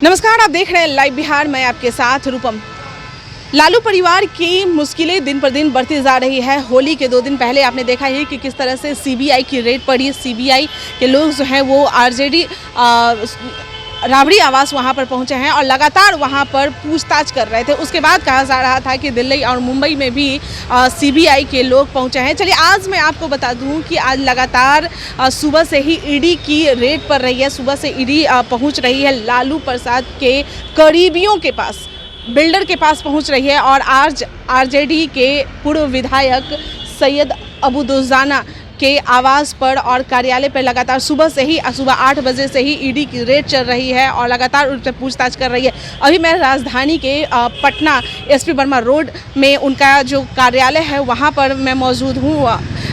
नमस्कार, आप देख रहे हैं लाइव बिहार। मैं आपके साथ रूपम। लालू परिवार की मुश्किलें दिन पर दिन बढ़ती जा रही है। होली के 2 दिन पहले आपने देखा ही कि किस तरह से सीबीआई की रेड पड़ी। सीबीआई के लोग जो हैं वो आरजेडी राबड़ी आवास वहां पर पहुंचे हैं और लगातार वहां पर पूछताछ कर रहे थे। उसके बाद कहा जा रहा था कि दिल्ली और मुंबई में भी सीबीआई के लोग पहुंचे हैं। चलिए आज मैं आपको बता दूं कि आज लगातार सुबह से ही ईडी की रेड पड़ रही है। सुबह से ईडी पहुंच रही है लालू प्रसाद के करीबियों के पास, बिल्डर के पास पहुंच रही है। और आज आरजेडी के पूर्व विधायक सैयद अबू दुजाना के आवास पर और कार्यालय पर लगातार सुबह 8 बजे से ही ईडी की रेड चल रही है और लगातार उनसे पूछताछ कर रही है। अभी मैं राजधानी के पटना एसपी वर्मा रोड में उनका जो कार्यालय है वहां पर मैं मौजूद हूं।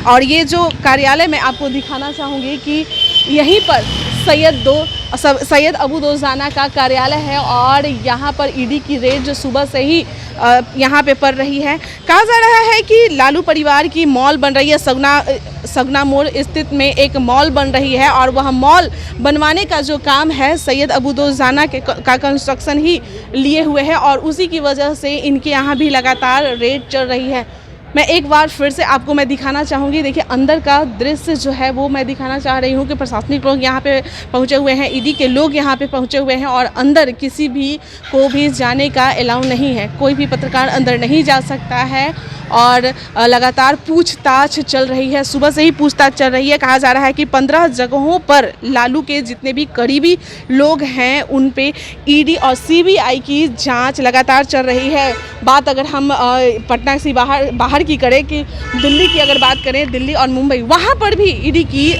और ये जो कार्यालय मैं आपको दिखाना चाहूँगी कि यहीं पर सैयद अबू दुजाना का कार्यालय है और यहाँ पर ईडी की रेड जो सुबह से ही यहाँ पे पड़ रही है। कहा जा रहा है कि लालू परिवार की मॉल बन रही है। सगना मोड़ स्थित में एक मॉल बन रही है और वह मॉल बनवाने का जो काम है सैयद अबू दुजाना का कंस्ट्रक्शन ही लिए हुए है और उसी की वजह से इनके यहाँ भी लगातार रेड चल रही है। मैं एक बार फिर से आपको मैं दिखाना चाहूँगी। देखिए अंदर का दृश्य जो है वो मैं दिखाना चाह रही हूँ कि प्रशासनिक लोग यहाँ पे पहुँचे हुए हैं, ईडी के लोग यहाँ पे पहुँचे हुए हैं और अंदर किसी भी को भी जाने का अलाउ नहीं है। कोई भी पत्रकार अंदर नहीं जा सकता है और लगातार पूछताछ चल रही है। सुबह से ही पूछताछ चल रही है। कहा जा रहा है कि 15 जगहों पर लालू के जितने भी करीबी लोग हैं उन पे ईडी और सीबीआई की जांच लगातार चल रही है। बात अगर हम पटना से बाहर की करें कि दिल्ली की अगर बात करें, दिल्ली और मुंबई वहाँ पर भी ईडी की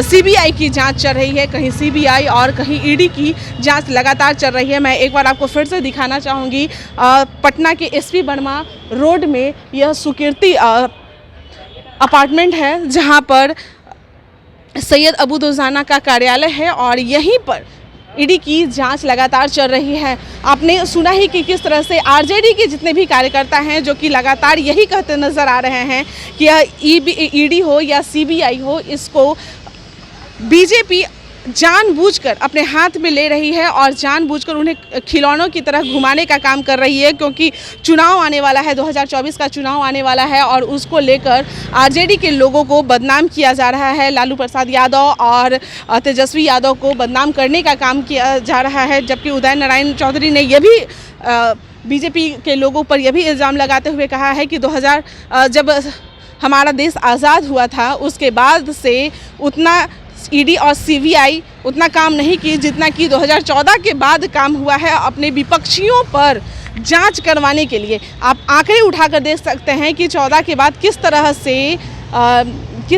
सीबीआई की जांच चल रही है। कहीं सीबीआई और कहीं ईडी की जांच लगातार चल रही है। मैं एक बार आपको फिर से दिखाना चाहूँगी पटना के एसपी वर्मा रोड में यह सुकीर्ति अपार्टमेंट है जहां पर सैयद अबू दुजाना का कार्यालय है और यहीं पर ईडी की जांच लगातार चल रही है। आपने सुना ही कि किस तरह से आरजेडी के जितने भी कार्यकर्ता हैं जो कि लगातार यही कहते नजर आ रहे हैं कि यह ईडी हो या सीबीआई हो, इसको बीजेपी जानबूझकर अपने हाथ में ले रही है और जानबूझकर उन्हें खिलौनों की तरह घुमाने का काम कर रही है। क्योंकि चुनाव आने वाला है, 2024 का चुनाव आने वाला है और उसको लेकर आरजेडी के लोगों को बदनाम किया जा रहा है। लालू प्रसाद यादव और तेजस्वी यादव को बदनाम करने का काम किया जा रहा है। जबकि उदय नारायण चौधरी ने यह भी बीजेपी के लोगों पर यह भी इल्ज़ाम लगाते हुए कहा है कि जब हमारा देश आज़ाद हुआ था उसके बाद से उतना ईडी और सीबीआई उतना काम नहीं की जितना कि 2014 के बाद काम हुआ है अपने विपक्षियों पर जांच करवाने के लिए। आप आंकड़े उठाकर देख सकते हैं कि 14 के बाद किस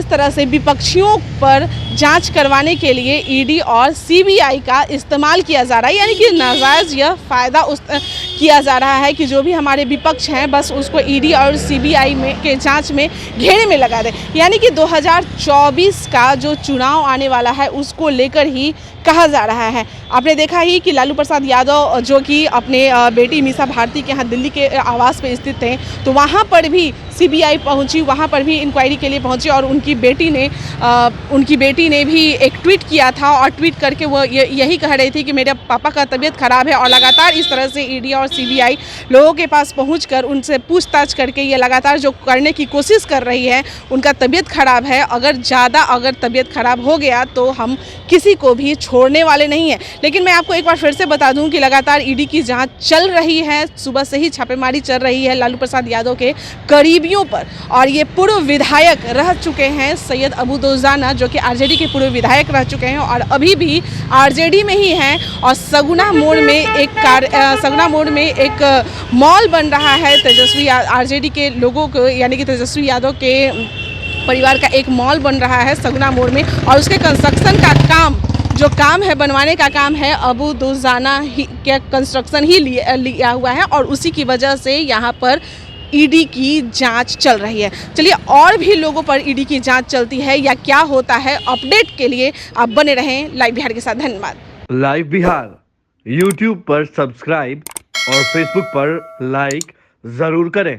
तरह से विपक्षियों पर जांच करवाने के लिए ईडी और सीबीआई का इस्तेमाल किया जा रहा है। यानी कि नाजायज़ यह फ़ायदा किया जा रहा है कि जो भी हमारे विपक्ष हैं बस उसको ईडी और सीबीआई के जांच में घेरे में लगा दें। यानी कि 2024 का जो चुनाव आने वाला है उसको लेकर ही कहा जा रहा है। आपने देखा ही कि लालू प्रसाद यादव जो कि अपने बेटी मीसा भारती के यहाँ दिल्ली के आवास पे स्थित थे, तो वहाँ पर भी सीबीआई पहुंची, वहाँ पर भी इंक्वायरी के लिए पहुंची और उनकी बेटी ने भी एक ट्वीट किया था और ट्वीट करके वो यही कह रही थी कि मेरे पापा का तबीयत ख़राब है। और लगातार इस तरह से ईडी और सीबीआई लोगों के पास पहुंचकर उनसे पूछताछ करके ये लगातार जो करने की कोशिश कर रही है, उनका तबीयत ख़राब है, अगर तबीयत ख़राब हो गया तो हम किसी को भी छोड़ने वाले नहीं हैं। लेकिन मैं आपको एक बार फिर से बता दूं कि लगातार ईडी की जांच चल रही है। सुबह से ही छापेमारी चल रही है लालू प्रसाद यादव के करीबियों पर और ये पूर्व विधायक रह चुके हैं सैयद अबू दुजाना, जो कि आरजेडी के पूर्व विधायक रह चुके हैं और अभी भी आरजेडी में ही हैं। और सगुना मोड़ में एक मॉल बन रहा है तेजस्वी आरजेडी के लोगों को, यानी कि तेजस्वी यादव के परिवार का एक मॉल बन रहा है सगुना मोड़ में और उसके कंस्ट्रक्शन का काम है, बनवाने का काम है अबू दुजाना ही के कंस्ट्रक्शन ही लिया हुआ है और उसी की वजह से यहाँ पर ईडी की जांच चल रही है। चलिए और भी लोगों पर ईडी की जांच चलती है या क्या होता है, अपडेट के लिए आप बने रहें लाइव बिहार के साथ। धन्यवाद। लाइव बिहार यूट्यूब पर सब्सक्राइब और फेसबुक पर लाइक जरूर करें।